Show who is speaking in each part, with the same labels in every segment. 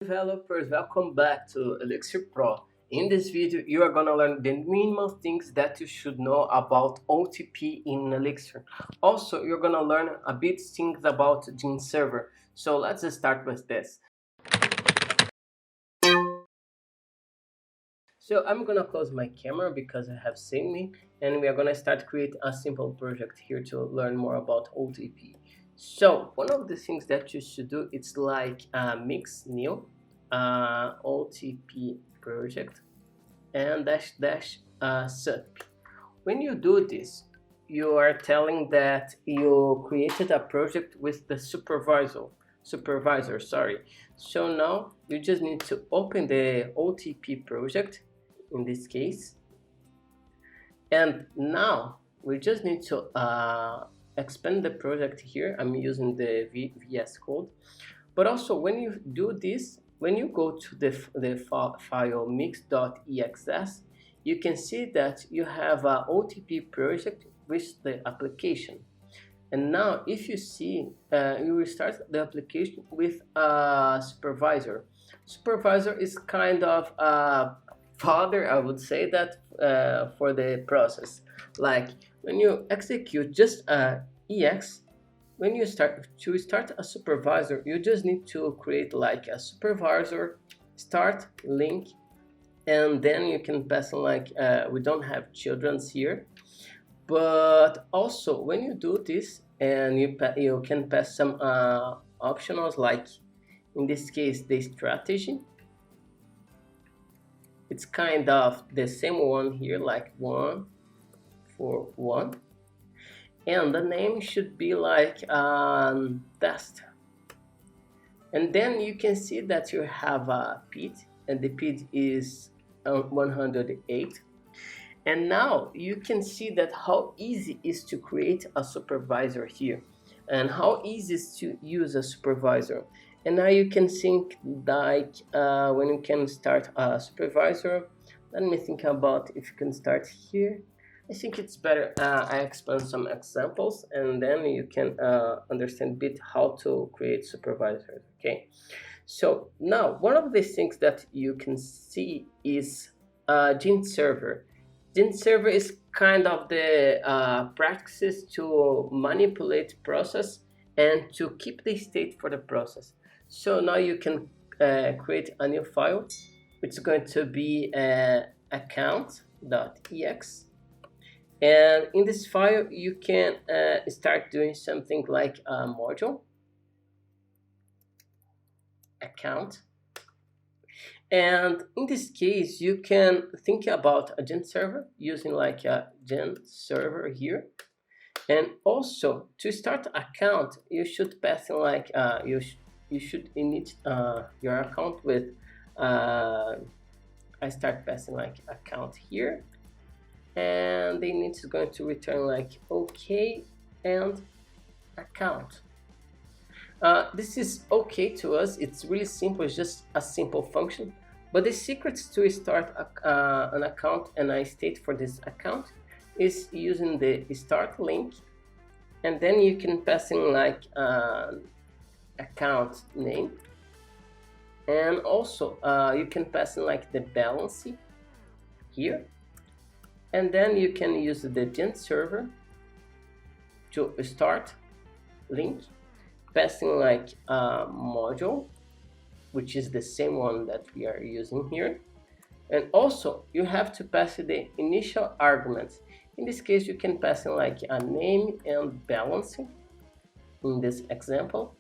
Speaker 1: Developers, welcome back to Elixir Pro. In this video, you are gonna learn the minimum things that you should know about OTP in Elixir. Also, you're gonna learn a bit things about GenServer. So let's start with this. So I'm gonna close my camera because I have seen me, and we are gonna start create a simple project here to learn more about OTP. So one of the things that you should do, it's like mix new OTP project and sup. When you do this, you are telling that you created a project with the supervisor, sorry. So now you just need to open the OTP project in this case, and now we just need to expand the project here. I'm using the VS Code, but also when you do this, when you go to the file mix.exs, you can see that you have a OTP project with the application. And now if you see, you will start the application with a supervisor. Supervisor is kind of a father, I would say, that for the process. Like when you execute just ex, when you start a supervisor, you just need to create like a supervisor start link, and then you can pass like we don't have children's here, but also when you do this, and you can pass some optionals, like in this case the strategy. It's kind of the same one here, like 1 for 1, and the name should be like test. And then you can see that you have a PID, and the PID is 108. And now you can see that how easy it is to create a supervisor here, and how easy it is to use a supervisor. And now you can think like when you can start a supervisor. Let me think about if you can start here. I think it's better I explain some examples, and then you can understand a bit how to create supervisors. Okay, so now one of the things that you can see is GenServer. GenServer is kind of the practices to manipulate process and to keep the state for the process. So now you can create a new file. It's going to be account.ex, and in this file you can start doing something like a module account. And in this case, you can think about a GenServer using like a GenServer here. And also to start account, you should pass in like you should init your account with I start passing like account here, and the init is going to return like OK and account. This is okay to us. It's really simple. It's just a simple function. But the secret to start an account and a state for this account is using the start link, and then you can pass in like account name, and also you can pass in like the balance here, and then you can use the GenServer to start link, passing like a module, which is the same one that we are using here. And also you have to pass the initial arguments. In this case, you can pass in like a name and balancing in this example.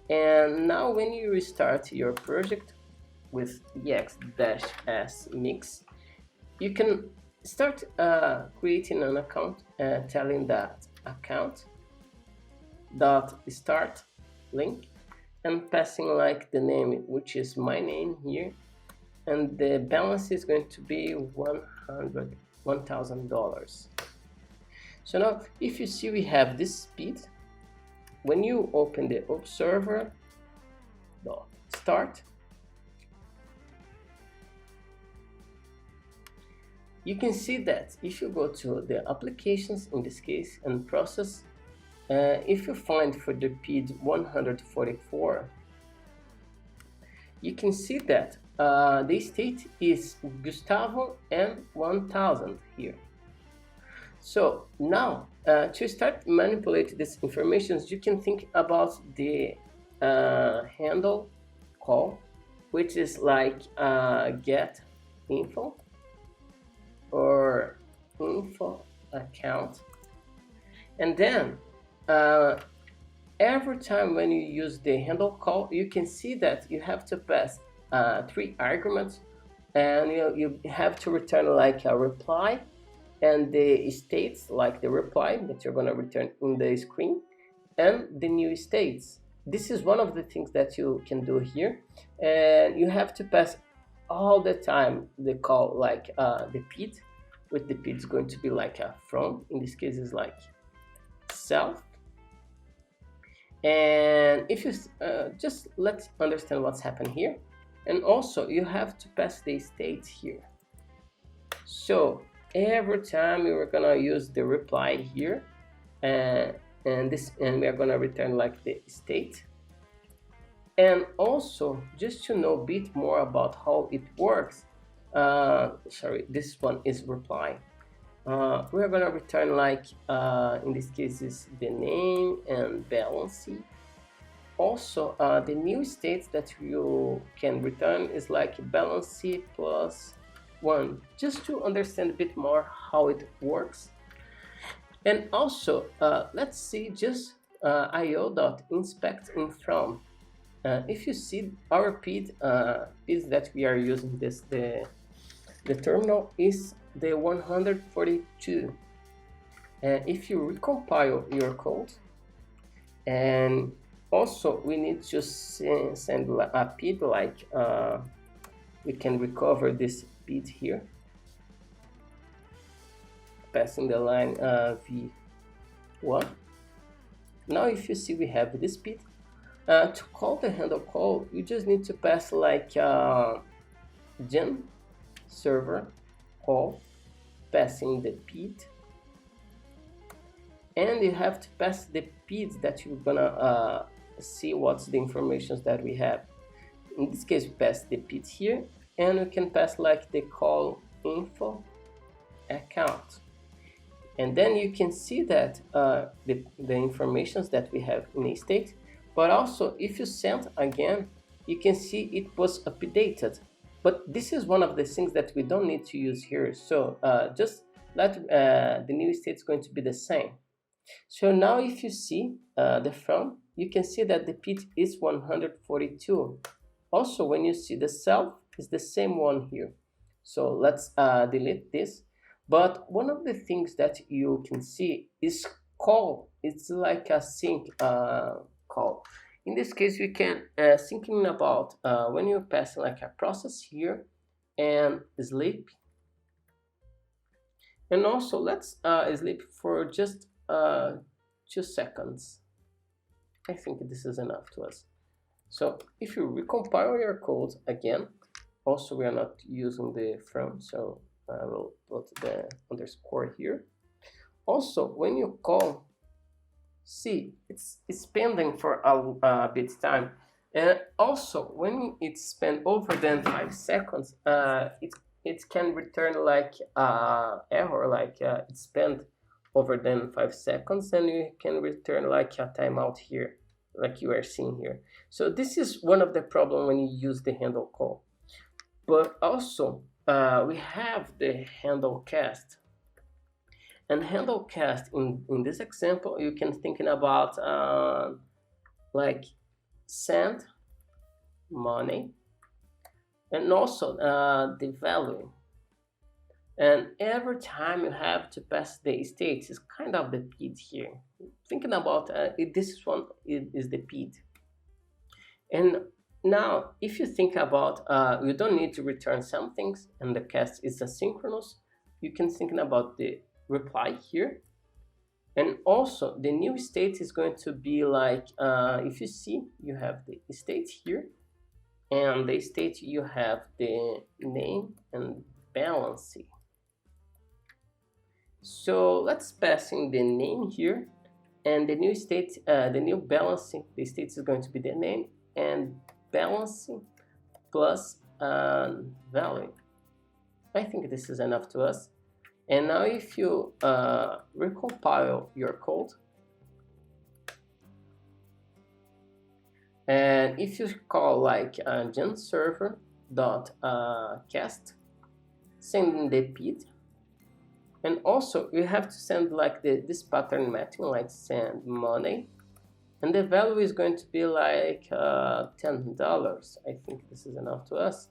Speaker 1: And now when you restart your project with ex-s mix, you can start creating an account, telling that account dot start link, and passing like the name, which is my name here, and the balance is going to be $1,000. So now if you see, we have this speed. When you open the observer start, you can see that if you go to the applications in this case and process, if you find for the PID 144, you can see that the state is Gustavo and 1000 here. So now to start manipulate these informations, you can think about the handle call, which is like get info or info account, and then every time when you use the handle call, you can see that you have to pass 3 arguments, and you have to return like a reply and the states like the reply that you're going to return in the screen and the new states. This is one of the things that you can do here, and you have to pass all the time the call like the PID, with the PID is going to be like a from, in this case is like self. And if you just let's understand what's happened here, and also you have to pass the states here. So every time we are gonna use the reply here, and we are gonna return like the state. And also, just to know a bit more about how it works, sorry, this one is reply. We are gonna return like in this case is the name and balance. Also, the new states that you can return is like balance plus 1, just to understand a bit more how it works. And also, let's see just io.inspect in from. If you see our PID is that we are using this, the terminal is the 142. And if you recompile your code, and also we need to send a PID like we can recover this PID here, passing the line v1. Now if you see we have this PID, to call the handle call, you just need to pass like GenServer call, passing the PID, and you have to pass the PID that you're gonna see what's the information that we have. In this case, we pass the PID here, and we can pass like the call info account, and then you can see that the informations that we have in a state. But also, if you send again, you can see it was updated. But this is one of the things that we don't need to use here. So just let the new state is going to be the same. So now if you see the from, you can see that the PID is 142. Also, when you see the self, is the same one here. So let's delete this. But one of the things that you can see is call. It's like a sync call. In this case, we can thinking about when you pass like a process here and sleep. And also let's sleep for just 2 seconds. I think this is enough to us. So if you recompile your code again, also we are not using the from, so I will put the underscore here. Also, when you call, see it's pending for a bit time, and also when it's spent over than 5 seconds, it can return like error, like it's spent over than 5 seconds, and you can return like a timeout here, like you are seeing here. So this is one of the problem when you use the handle call. But also we have the handle cast. And handle cast in this example, you can thinking about like send money, and also the value. And every time you have to pass the states is kind of the PID here. Thinking about this one is the PID. And now if you think about you don't need to return some things, and the cast is asynchronous, you can thinking about the reply here. And also the new state is going to be like if you see you have the state here, and the state you have the name and balance. So let's pass in the name here, and the new state, the new balancing, the state is going to be the name and balancing plus value. I think this is enough to us. And now if you recompile your code, and if you call like GenServer dot cast, send the PID, and also you have to send like this pattern matching, like send money, and the value is going to be like $10. I think this is enough to us.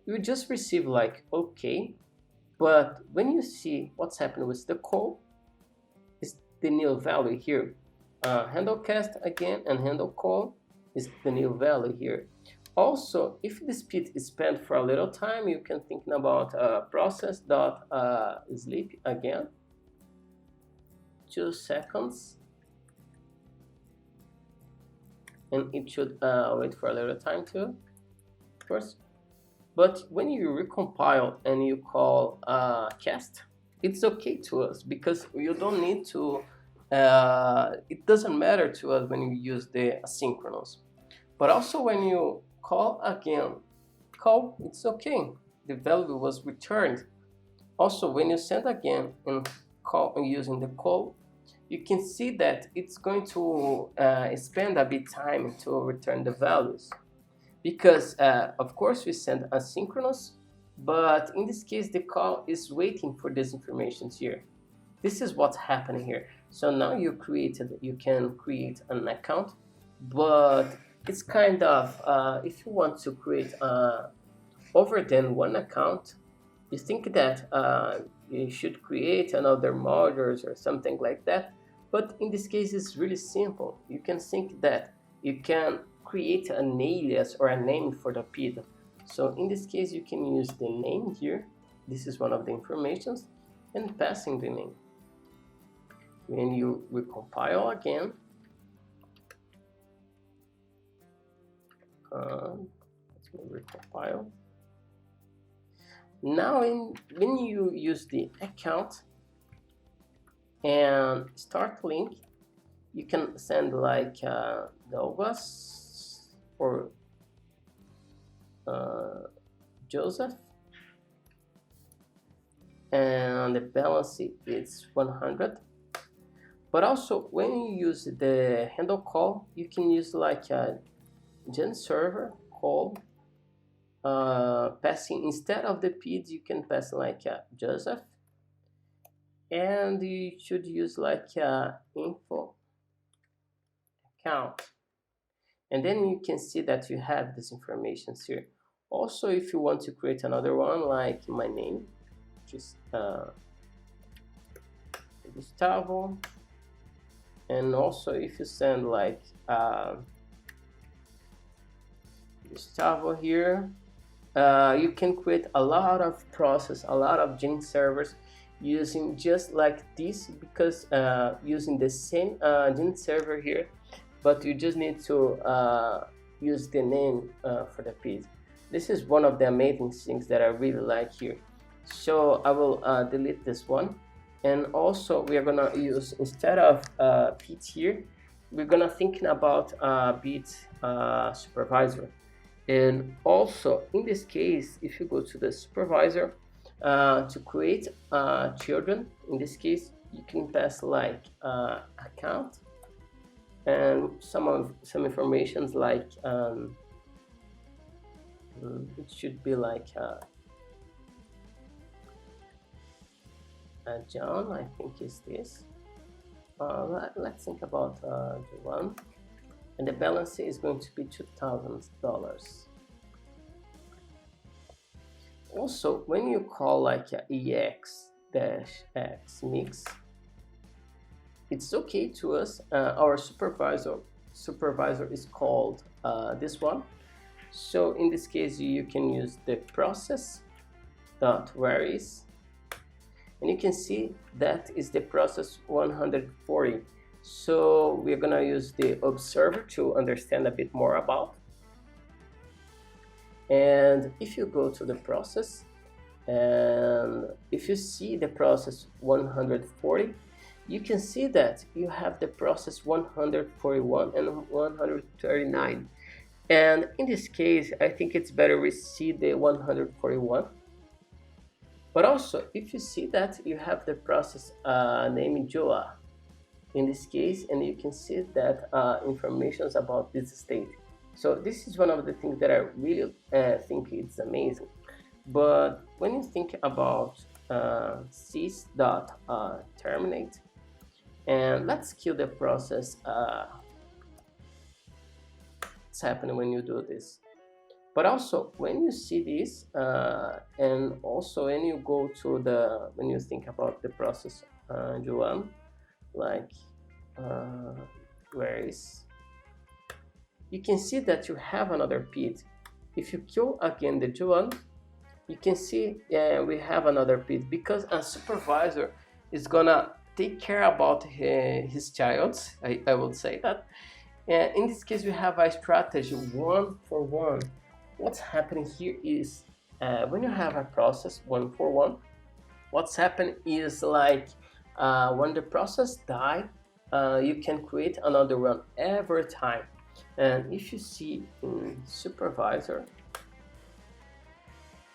Speaker 1: You just receive like okay, but when you see what's happened with the call, is the new value here. Handle cast again and handle call is the new value here. Also, if the speed is spent for a little time, you can think about process dot sleep again, 2 seconds, and it should wait for a little time too, of course. But when you recompile and you call cast, it's okay to us because you don't need to. It doesn't matter to us when you use the asynchronous. But also when you call again, it's okay. The value was returned. Also, when you send again and call using the call, you can see that it's going to spend a bit time to return the values. Because of course we send asynchronous, but in this case the call is waiting for this information here. This is what's happening here. So now you can create an account, but it's kind of if you want to create over than one account, you think that you should create another modules or something like that. But in this case it's really simple. You can think that you can create an alias or a name for the PID. So in this case you can use the name here. This is one of the informations, and passing the name. When you recompile again, let's recompile. Now when you use the account and start link, you can send like Douglas or Joseph, and the balance is 100. But also when you use the handle call, you can use like a GenServer call, passing instead of the PID, you can pass like a Joseph, and you should use like a info account, and then you can see that you have this information here. Also, if you want to create another one like my name, just Gustavo, and also if you send like Gustavo here, you can create a lot of process, a lot of GenServers using just like this, because using the same GenServer here, but you just need to use the name for the PID. This is one of the amazing things that I really like here. So I will delete this one, and also we are gonna use, instead of PID here, we're gonna thinking about PID supervisor. And also in this case, if you go to the supervisor to create children, in this case you can pass like account and some informations like it should be like John, I think is this. Let's think about the one, and the balance is going to be $2,000. Also, when you call like ex-x mix, it's okay to us. Our supervisor is called this one. So in this case, you can use the process dot where is, and you can see that is the process 140. So we're gonna use the observer to understand a bit more about. And if you go to the process, and if you see the process 140, you can see that you have the process 141 and 139. And in this case, I think it's better we see the 141. But also, if you see that you have the process named Joa in this case, and you can see that information about this state. So this is one of the things that I really think it's amazing. But when you think about sys.terminate, and let's kill the process. What's happening when you do this? But also when you see this, and also when you go to when you think about the process Joan, like where is, you can see that you have another pit. If you kill again the Joan, you can see we have another pit, because a supervisor is gonna take care about his child. I would say that. And in this case, we have a strategy 1-for-1. What's happening here is when you have a process 1-for-1, what's happening is like when the process die, you can create another one every time. And if you see in supervisor,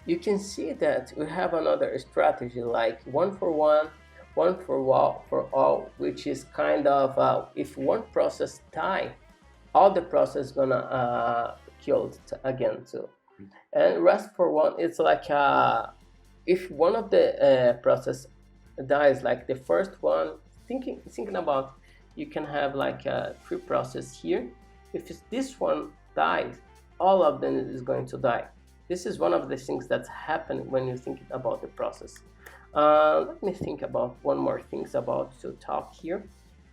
Speaker 1: you can see that we have another strategy like 1-for-1, for all, which is kind of if one process die, all the process gonna killed again too. And rest for one, it's like if one of the process dies, like the first one, thinking about, you can have like 3 process here. If this one dies, all of them is going to die. This is one of the things that's happened when you think about the process. Let me think about one more things about to talk here.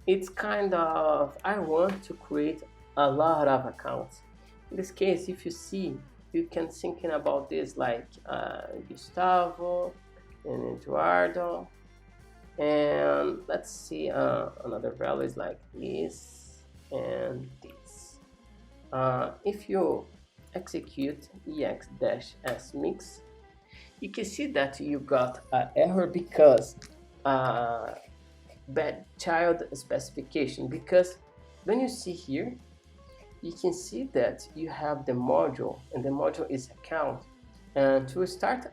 Speaker 1: It's kind of, I want to create a lot of accounts. In this case, if you see, you can thinking about this like Gustavo and Eduardo, and let's see another values like this and this. If you execute ex-s mix, you can see that you got an error because bad child specification, because when you see here, you can see that you have the module, and the module is account. And to start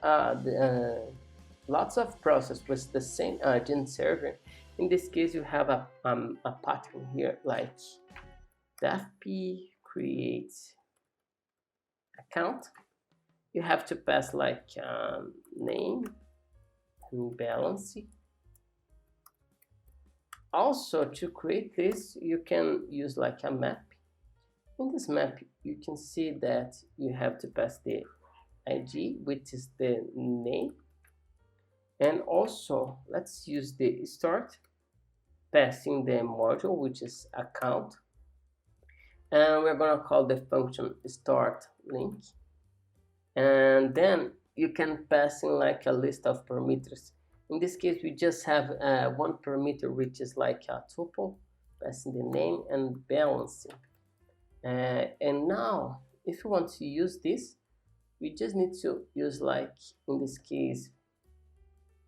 Speaker 1: lots of process with the same GenServer, in this case you have a pattern here like def-p create account. You have to pass like name and balance. Also, to create this, you can use like a map. In this map, you can see that you have to pass the ID, which is the name. And also, let's use the start, passing the module, which is account. And we're gonna call the function start link. And then you can pass in like a list of parameters. In this case, we just have one parameter, which is like a tuple, passing the name and balancing. And now, if you want to use this, we just need to use like, in this case,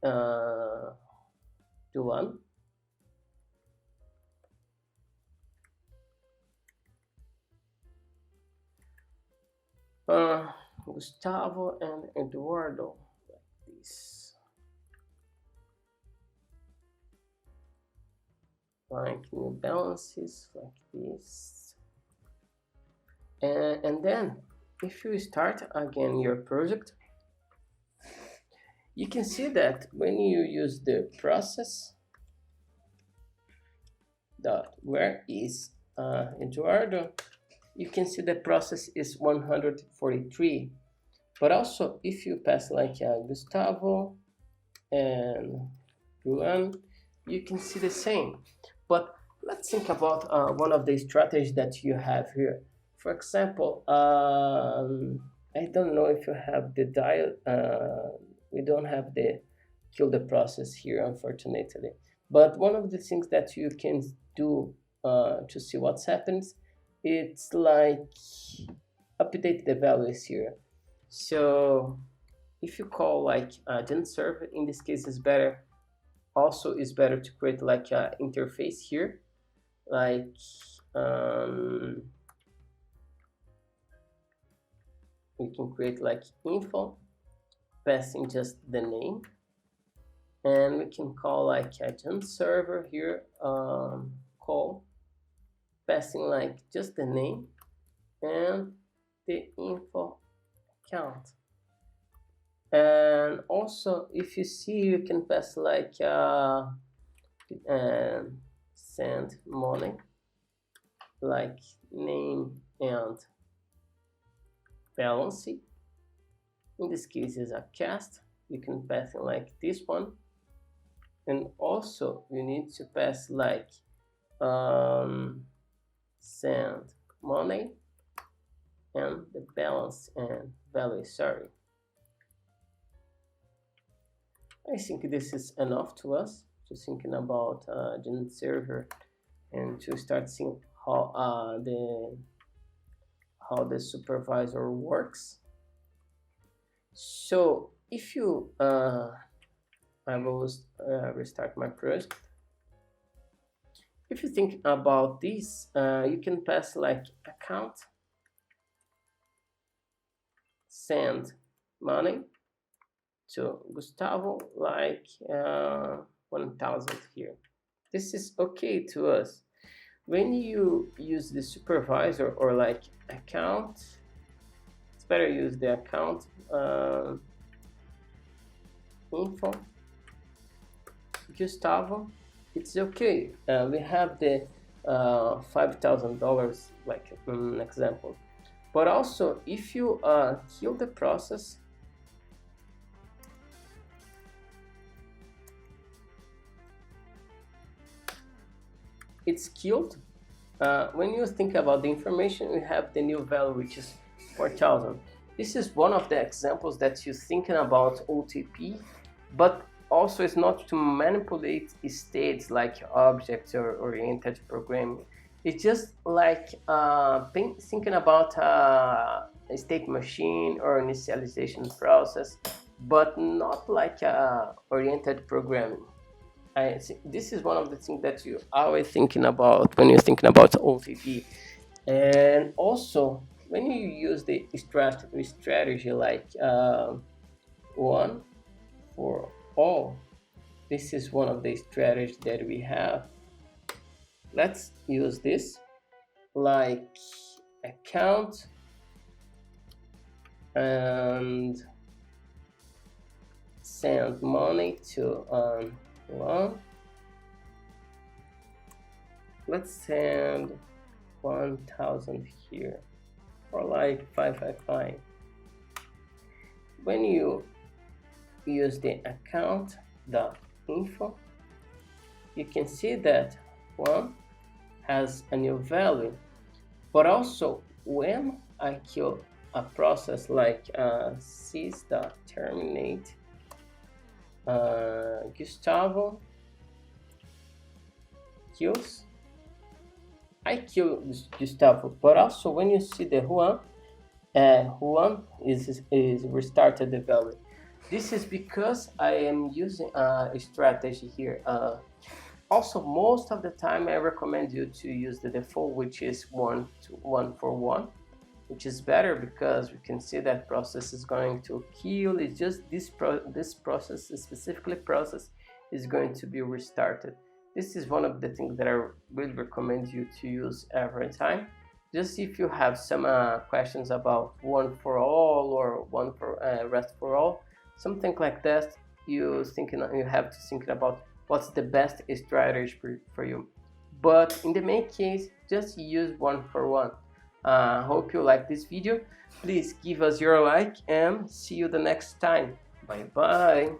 Speaker 1: the one. Gustavo and Eduardo, like this. Like new balances, like this. And then, if you start again your project, you can see that when you use the process dot where is Eduardo, you can see the process is 143. But also, if you pass like Gustavo and Juan, you can see the same. But let's think about one of the strategies that you have here. For example, I don't know if you have the dial. We don't have the kill the process here, unfortunately. But one of the things that you can do to see what happens, it's like update the values here. So if you call like GenServer, in this case is better. Also, is better to create like an interface here, like we can create like info, passing just the name, and we can call like a GenServer here, call, passing like just the name and the info account. And also, if you see, you can pass like send money, like name and balance. In this case is a cast. You can pass in like this one, and also you need to pass like send money and the balance and value. Sorry, I think this is enough to us to thinking about GenServer and to start seeing how the supervisor works. So if you I will restart my project. If you think about this, you can pass like account, send money to Gustavo, like 1000 here. This is okay to us. When you use the supervisor or like account, it's better use the account info Gustavo. It's okay. We have the $5,000 like an example. But also, if you kill the process, it's killed. When you think about the information, we have the new value, which is 4,000. This is one of the examples that you're thinking about OTP, but also it's not to manipulate states like objects or oriented programming. It's just like thinking about a state machine or initialization process, but not like oriented programming. This is one of the things that you always thinking about when you're thinking about OTP. And also, when you use the strategy like one for all, this is one of the strategies that we have. Let's use this like account and send money to one. Let's send 1000 here, or like 555. When you use the account.info, you can see that one has a new value, but also when I kill a process like sys.terminate Gustavo kills, I kill Gustavo, but also when you see the Juan is restarted the value. This is because I am using a strategy here. Also, most of the time I recommend you to use the default, which is 1 for 1, which is better because we can see that process is going to kill. It's just this process, specifically process, is going to be restarted. This is one of the things that I will recommend you to use every time. Just if you have some questions about 1 for all or 1 for rest for all, something like that, you have to think about what's the best strategy for you. But in the main case, just use 1 for 1. Hope you like this video. Please give us your like and see you the next time. Bye bye.